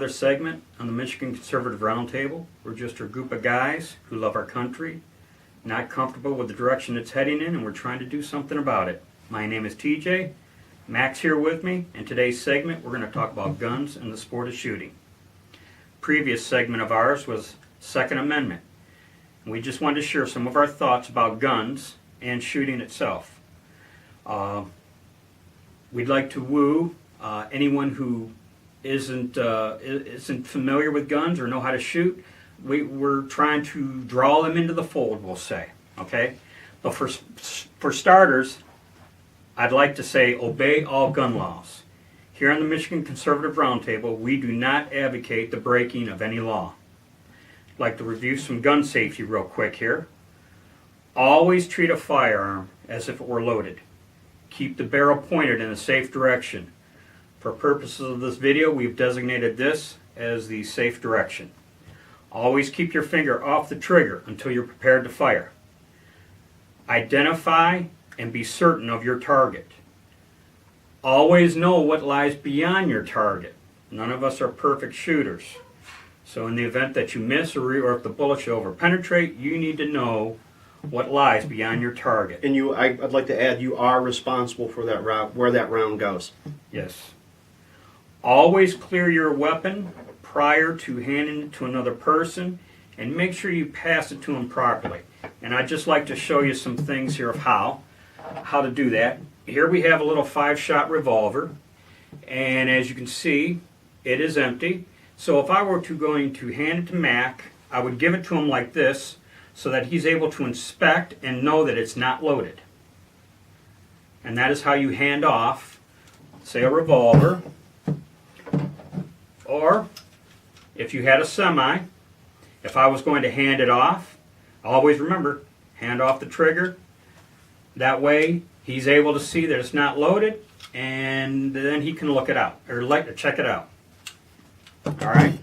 another segment on the Michigan Conservative Roundtable. We're just a group of guys who love our country, not comfortable with the direction it's heading in, and we're trying to do something about it. My name is TJ. Max here with me. In today's segment, we're going to talk about guns and the sport of shooting. Previous segment of ours was Second Amendment. We just wanted to share some of our thoughts about guns and shooting itself. We'd like to woo anyone who isn't familiar with guns or know how to shoot. We're trying to draw them into the fold, we'll say. Okay? But for starters, I'd like to say obey all gun laws. Here on the Michigan Conservative Roundtable, we do not advocate the breaking of any law. I'd like to review some gun safety real quick here. Always treat a firearm as if it were loaded. Keep the barrel pointed in a safe direction. For purposes of this video, we've designated this as the safe direction. Always keep your finger off the trigger until you're prepared to fire. Identify and be certain of your target. Always know what lies beyond your target. None of us are perfect shooters. So in the event that you miss or if the bullet should overpenetrate, you need to know what lies beyond your target. And I'd like to add, you are responsible for that route, where that round goes. Yes. Always clear your weapon prior to handing it to another person, and make sure you pass it to them properly. And I'd just like to show you some things here of how to do that. Here we have a little 5-shot revolver, and as you can see, it is empty. So if I were going to hand it to Mac, I would give it to him like this so that he's able to inspect and know that it's not loaded. And that is how you hand off, say, a revolver. Or if you had a semi, if I was going to hand it off, always remember, hand off the trigger. That way he's able to see that it's not loaded, and then he can look it out or check it out. All right,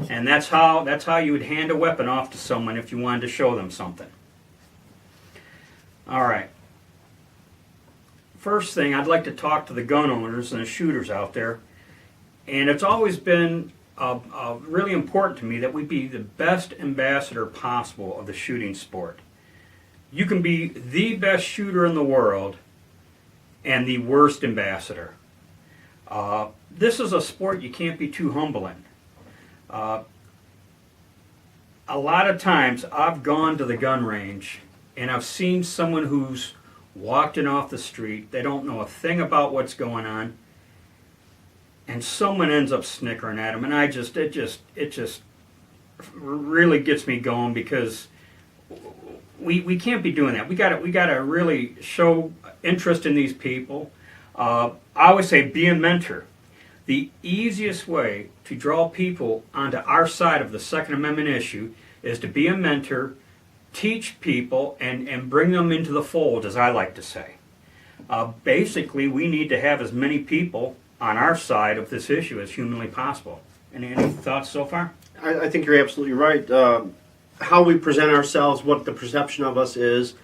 and that's how you would hand a weapon off to someone if you wanted to show them something. All right. First thing, I'd like to talk to the gun owners and the shooters out there, and it's always been really important to me that we be the best ambassador possible of the shooting sport. You can be the best shooter in the world and the worst ambassador. This is a sport you can't be too humble in. A lot of times I've gone to the gun range and I've seen someone who's walked in off the street. They don't know a thing about what's going on, and someone ends up snickering at them, and it just really gets me going, because we can't be doing that. We gotta really show interest in these people. I always say, be a mentor. The easiest way to draw people onto our side of the Second Amendment issue is to be a mentor, teach people, and bring them into the fold, as I like to say. Basically, we need to have as many people on our side of this issue as humanly possible. Any thoughts so far? I think you're absolutely right. How we present ourselves, what the perception of us is.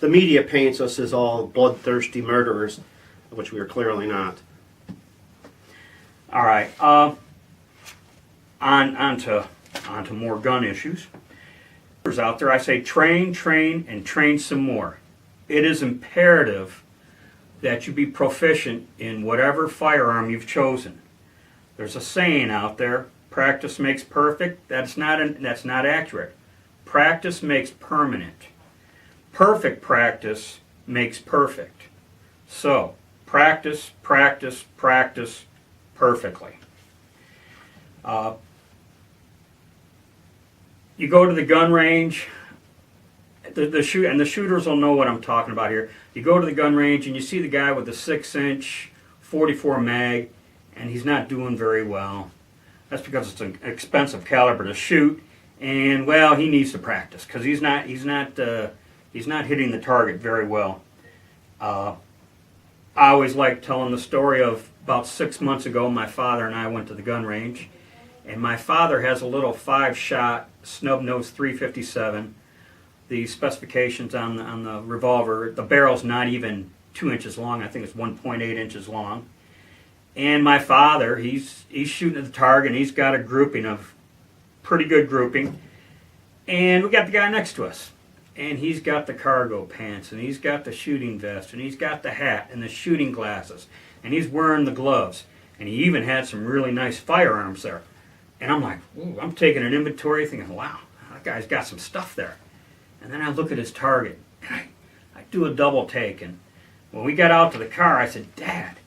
The media paints us as all bloodthirsty murderers, which we are clearly not. All right. On to more gun issues. Out there, I say train, and train some more. It is imperative that you be proficient in whatever firearm you've chosen. There's a saying out there: practice makes perfect. That's not accurate. Practice makes permanent. Perfect practice makes perfect. So practice perfectly. You go to the gun range, the shooters will know what I'm talking about here. You go to the gun range and you see the guy with the 6-inch 44 mag, and he's not doing very well. That's because it's an expensive caliber to shoot, and well, he needs to practice because he's not hitting the target very well. I always like telling the story of about 6 months ago. My father and I went to the gun range, and my father has a little 5-shot snub-nose .357. The specifications on the revolver, the barrel's not even 2 inches long. I think it's 1.8 inches long. And my father, he's shooting at the target, and he's got a grouping of pretty good grouping. And we got the guy next to us, and he's got the cargo pants, and he's got the shooting vest, and he's got the hat and the shooting glasses, and he's wearing the gloves, and he even had some really nice firearms there. And I'm like, ooh, I'm taking an inventory thinking, wow, that guy's got some stuff there. And then I look at his target, and I do a double take, and when we got out to the car, I said, Dad,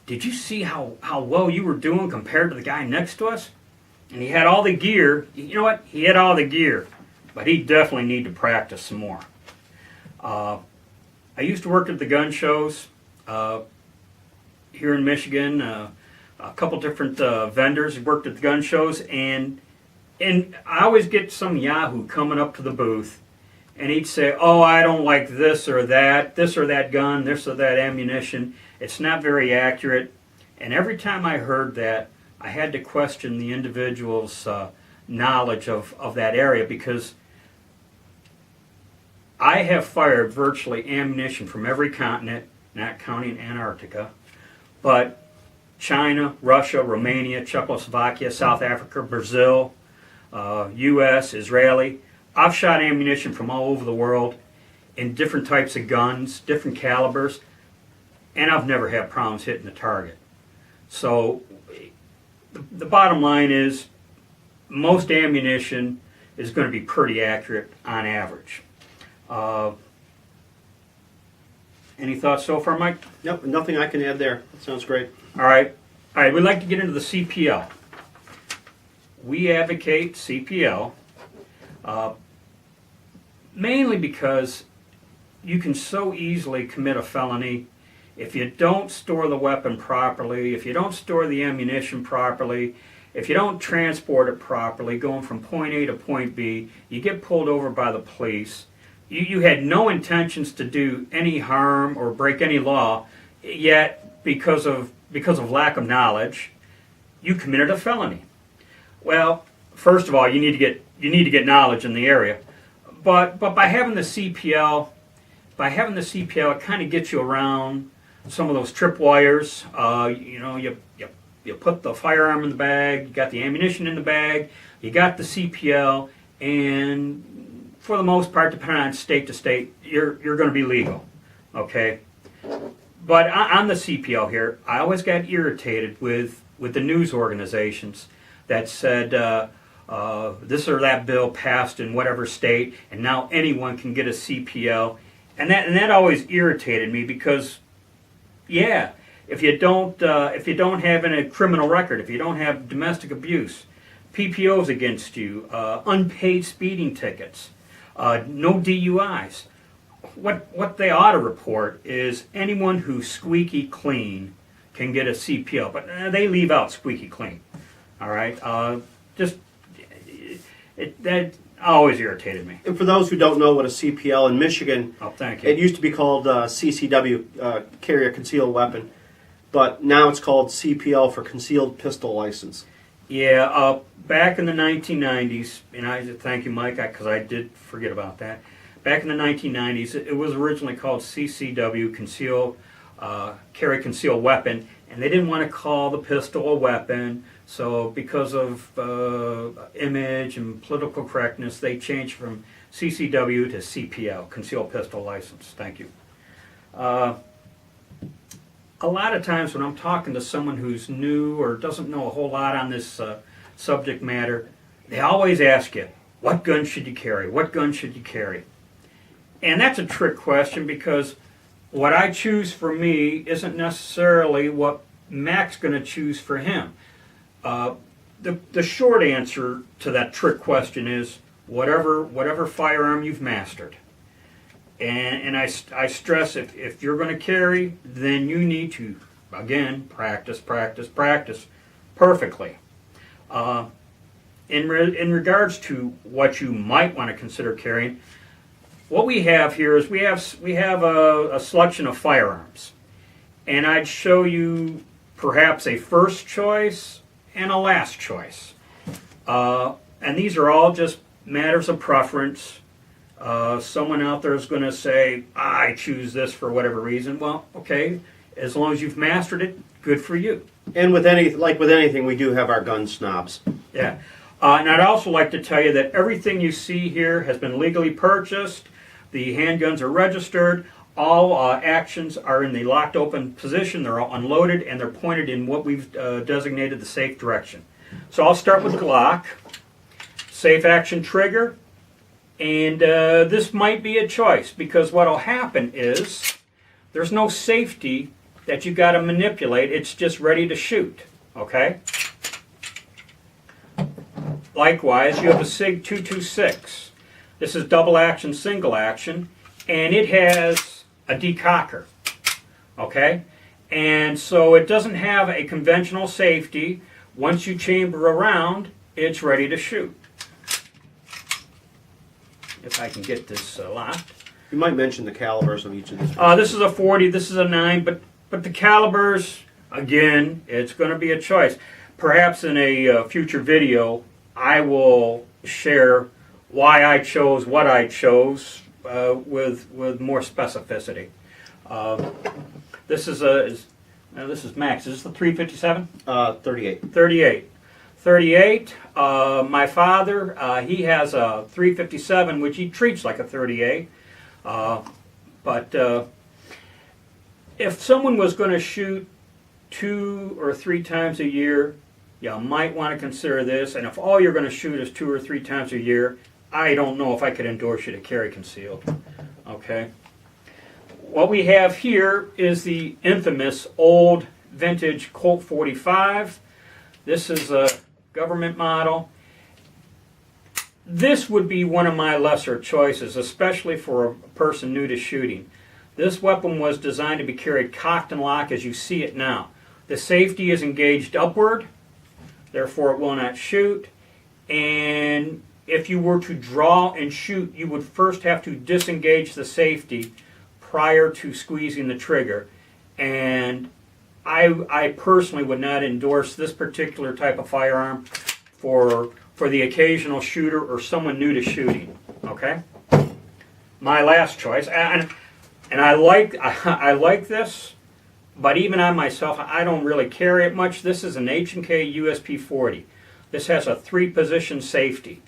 did you see how well you were doing compared to the guy next to us? And he had all the gear. You know what? He had all the gear, but he definitely need to practice some more. I used to work at the gun shows here in Michigan. A couple different vendors worked at the gun shows, and I always get some yahoo coming up to the booth, and he'd say, "Oh, I don't like this or that gun, this or that ammunition. It's not very accurate." And every time I heard that, I had to question the individual's knowledge of that area, because I have fired virtually ammunition from every continent, not counting Antarctica, but China, Russia, Romania, Czechoslovakia, South Africa, Brazil, U.S., Israeli. I've shot ammunition from all over the world in different types of guns, different calibers, and I've never had problems hitting the target. So the bottom line is most ammunition is going to be pretty accurate on average. Any thoughts so far, Mike? Yep, nothing I can add there. That sounds great. All right. We'd like to get into the CPL. We advocate CPL mainly because you can so easily commit a felony if you don't store the weapon properly, if you don't store the ammunition properly, if you don't transport it properly, going from point A to point B, you get pulled over by the police. You had no intentions to do any harm or break any law, yet because of lack of knowledge, you committed a felony. Well, first of all, you need to get knowledge in the area, but by having the CPL, it kind of gets you around some of those tripwires. You put the firearm in the bag, you got the ammunition in the bag, you got the CPL, and for the most part, depending on state to state, you're going to be legal, okay? But on the CPL here, I always got irritated with the news organizations that said this or that bill passed in whatever state, and now anyone can get a CPL, and that always irritated me because, yeah, if you don't have any criminal record, if you don't have domestic abuse, PPOs against you, unpaid speeding tickets, no DUIs. What they ought to report is anyone who's squeaky clean can get a CPL, but they leave out squeaky clean. All right, that always irritated me. And for those who don't know what a CPL in Michigan, Oh, thank you. it used to be called CCW, carry a concealed weapon, but now it's called CPL for concealed pistol license. Yeah, back in the 1990s, and I thank you, Mike, because I did forget about that. Back in the 1990s, it was originally called CCW, carry concealed weapon, and they didn't want to call the pistol a weapon. So because of image and political correctness, they changed from CCW to CPL, concealed pistol license. Thank you. A lot of times when I'm talking to someone who's new or doesn't know a whole lot on this subject matter, they always ask you, what gun should you carry? What gun should you carry? And that's a trick question, because what I choose for me isn't necessarily what Mac's going to choose for him. The short answer to that trick question is whatever firearm you've mastered. And I stress, if you're going to carry, then you need to, again, practice perfectly. In regards to what you might want to consider carrying, what we have here is we have a selection of firearms, and I'd show you perhaps a first choice and a last choice, and these are all just matters of preference. Someone out there is going to say, I choose this for whatever reason. Well, okay, as long as you've mastered it, good for you. And with anything, we do have our gun snobs. Yeah. And I'd also like to tell you that everything you see here has been legally purchased. The handguns are registered. All actions are in the locked open position. They're all unloaded and they're pointed in what we've designated the safe direction. So I'll start with the Glock. Safe action trigger. And this might be a choice because what will happen is there's no safety that you got to manipulate. It's just ready to shoot. Okay? Likewise, you have a SIG 226. This is double action, single action, and it has a decocker. Okay? And so it doesn't have a conventional safety. Once you chamber around, it's ready to shoot. If I can get this locked. You might mention the calibers of each of these. This is a 40, this is a 9, but the calibers, again, it's going to be a choice. Perhaps in a future video, I will share why I chose what I chose with more specificity. This is Max. Is this the 357? 38. 38. 38. My father, he has a 357, which he treats like a 38. But if someone was going to shoot 2 or 3 times a year, you might want to consider this. And if all you're going to shoot is 2 or 3 times a year, I don't know if I could endorse you to carry concealed. Okay. What we have here is the infamous old vintage Colt 45. This is a government model. This would be one of my lesser choices, especially for a person new to shooting. This weapon was designed to be carried cocked and locked as you see it now. The safety is engaged upward, therefore it will not shoot. And if you were to draw and shoot, you would first have to disengage the safety prior to squeezing the trigger. And I personally would not endorse this particular type of firearm for the occasional shooter or someone new to shooting. Okay? My last choice, and I like this, but even I myself, I don't really carry it much. This is an H&K USP 40. This has a 3-position safety,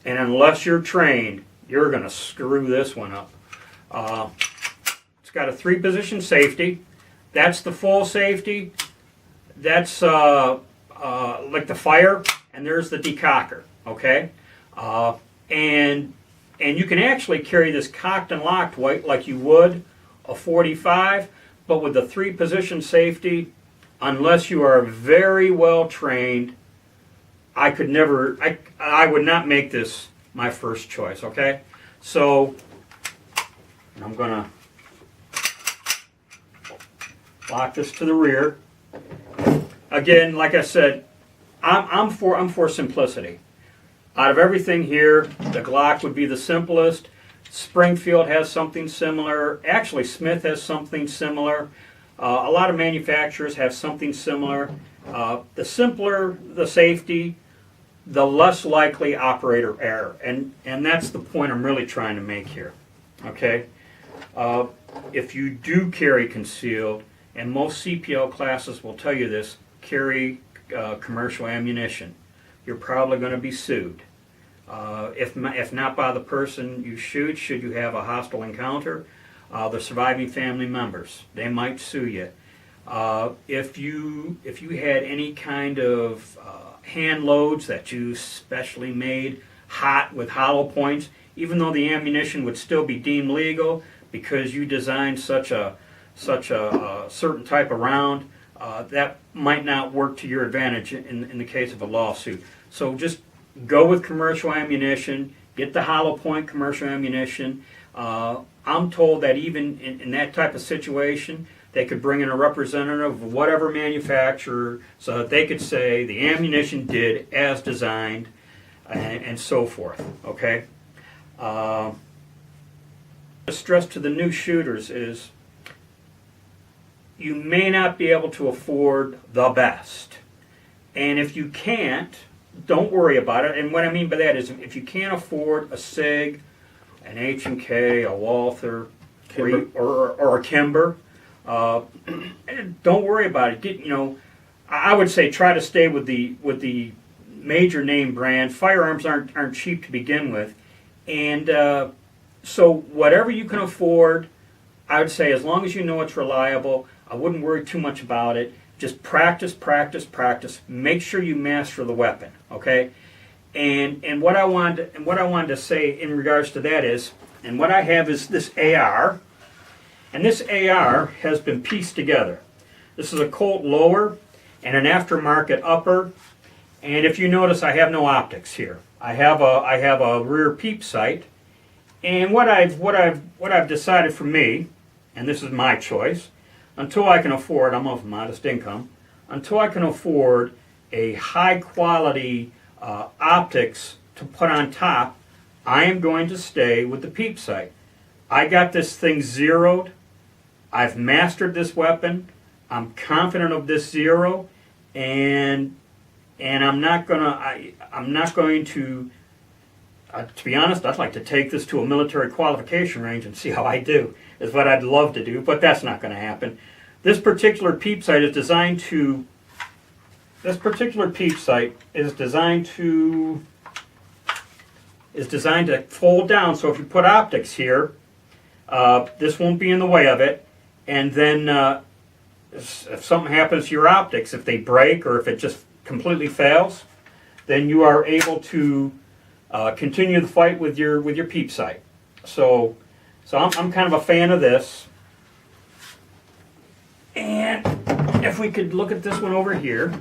and unless you're trained, you're going to screw this one up. It's got a 3-position safety. That's the full safety. That's like the fire, and there's the decocker. Okay, and you can actually carry this cocked and locked like you would a 45, but with the 3-position safety, unless you are very well trained, I would not make this my first choice. Okay, so I'm gonna lock this to the rear. Again, like I said, I'm for simplicity. Out of everything here, the Glock would be the simplest. Springfield has something similar. Actually, Smith has something similar. A lot of manufacturers have something similar. The simpler the safety, the less likely operator error. And that's the point I'm really trying to make here. Okay? If you do carry concealed, and most CPL classes will tell you this, carry commercial ammunition, you're probably going to be sued. If not by the person you shoot, should you have a hostile encounter, the surviving family members, they might sue you. If you had any kind of hand loads that you specially made hot with hollow points, even though the ammunition would still be deemed legal because you designed such a certain type of round, that might not work to your advantage in the case of a lawsuit. So just go with commercial ammunition, get the hollow point commercial ammunition. I'm told that even in that type of situation, they could bring in a representative of whatever manufacturer so that they could say the ammunition did as designed and so forth. Okay? The stress to the new shooters is you may not be able to afford the best. And if you can't, don't worry about it. And what I mean by that is if you can't afford a SIG, an H&K, a Walther, or a Kimber, Uh, don't worry about it. I would say try to stay with the major name brand. Firearms aren't cheap to begin with, and so whatever you can afford, I would say as long as you know it's reliable, I wouldn't worry too much about it. Just practice, practice, practice. Make sure you master the weapon. Okay, and what I wanted to say in regards to that is, and what I have is this AR, and this AR has been pieced together. This is a Colt lower and an aftermarket upper. And if you notice, I have no optics here. I have a rear peep sight. And what I've decided for me, and this is my choice, until I can afford, I'm of modest income, until I can afford a high quality optics to put on top, I am going to stay with the peep sight. I got this thing zeroed. I've mastered this weapon. I'm confident of this zero, and I'm not going to be honest, I'd like to take this to a military qualification range and see how I do. Is what I'd love to do, but that's not going to happen. This particular peep sight is designed to. This particular peep sight is designed to fold down. So if you put optics here, this won't be in the way of it. And then if something happens to your optics, if they break or if it just completely fails, then you are able to continue the fight with your peep sight. So I'm kind of a fan of this. And if we could look at this one over here.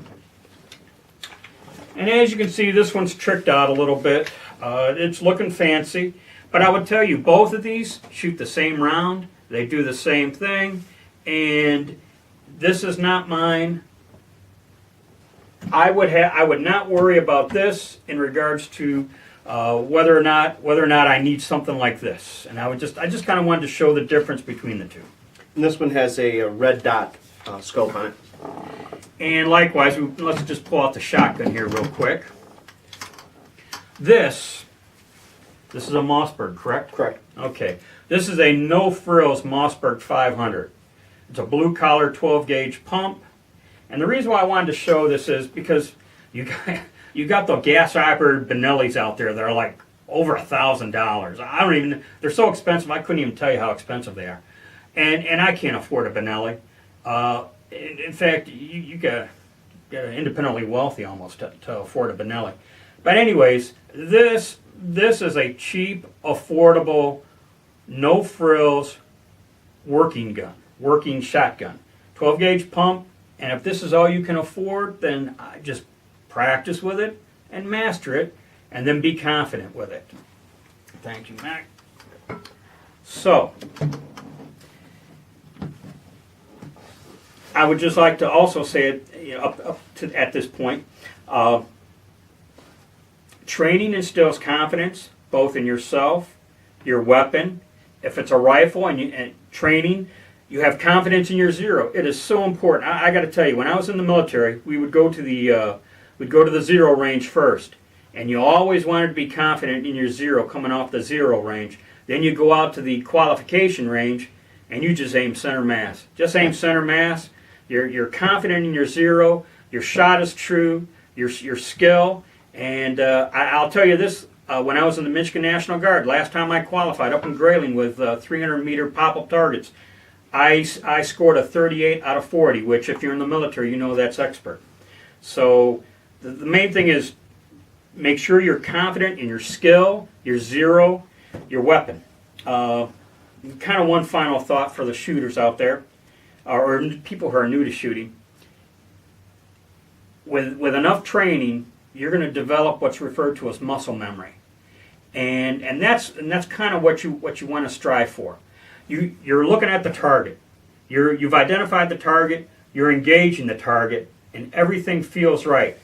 And as you can see, this one's tricked out a little bit. It's looking fancy. But I would tell you, both of these shoot the same round. They do the same thing. And this is not mine. I would not worry about this in regards to whether or not I need something like this. And I just kind of wanted to show the difference between the two. And this one has a red dot scope on it. And likewise, let's just pull out the shotgun here real quick. This is a Mossberg, correct? Correct. Okay. This is a no-frills Mossberg 500. It's a blue-collar 12-gauge pump. And the reason why I wanted to show this is because you got the gas-operated Benellis out there that are like over $1,000. They're so expensive, I couldn't even tell you how expensive they are. And I can't afford a Benelli. In fact, you got independently wealthy almost to afford a Benelli. But anyways, this is a cheap, affordable, no frills working shotgun. 12-gauge pump, and if this is all you can afford, then just practice with it and master it, and then be confident with it. Thank you, Mac. So, I would just like to also say it up to at this point. Training instills confidence both in yourself, your weapon. If it's a rifle and training, you have confidence in your zero. It is so important. I got to tell you, when I was in the military, we would go to the zero range first, and you always wanted to be confident in your zero coming off the zero range. Then you go out to the qualification range, and you just aim center mass. Just aim center mass. You're confident in your zero. Your shot is true. Your skill. And I'll tell you this, when I was in the Michigan National Guard, last time I qualified up in Grayling with 300-meter pop-up targets, I scored a 38 out of 40, which if you're in the military, you know that's expert. So the main thing is make sure you're confident in your skill, your zero, your weapon. Kind of one final thought for the shooters out there, or people who are new to shooting. With enough training, you're going to develop what's referred to as muscle memory, and that's kind of what you want to strive for. You're looking at the target. You've identified the target. You're engaging the target, and everything feels right,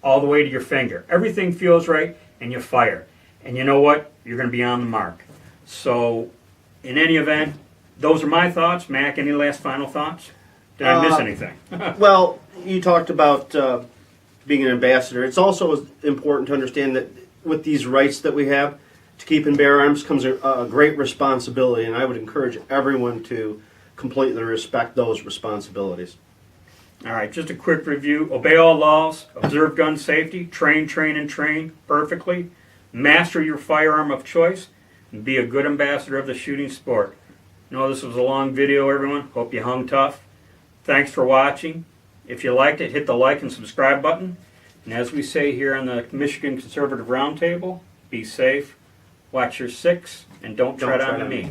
all the way to your finger. Everything feels right, and you fire. And you know what? You're going to be on the mark. So, in any event, those are my thoughts. Mac, any last final thoughts? Did I miss anything? Well, you talked about being an ambassador. It's also important to understand that with these rights that we have to keep and bear arms comes a great responsibility, and I would encourage everyone to completely respect those responsibilities. All right, just a quick review. Obey all laws, observe gun safety, train, train, and train perfectly, master your firearm of choice, and be a good ambassador of the shooting sport. I know this was a long video, everyone. Hope you hung tough. Thanks for watching. If you liked it, hit the like and subscribe button. And as we say here on the Michigan Conservative Roundtable, be safe, watch your six, and don't tread on the meat.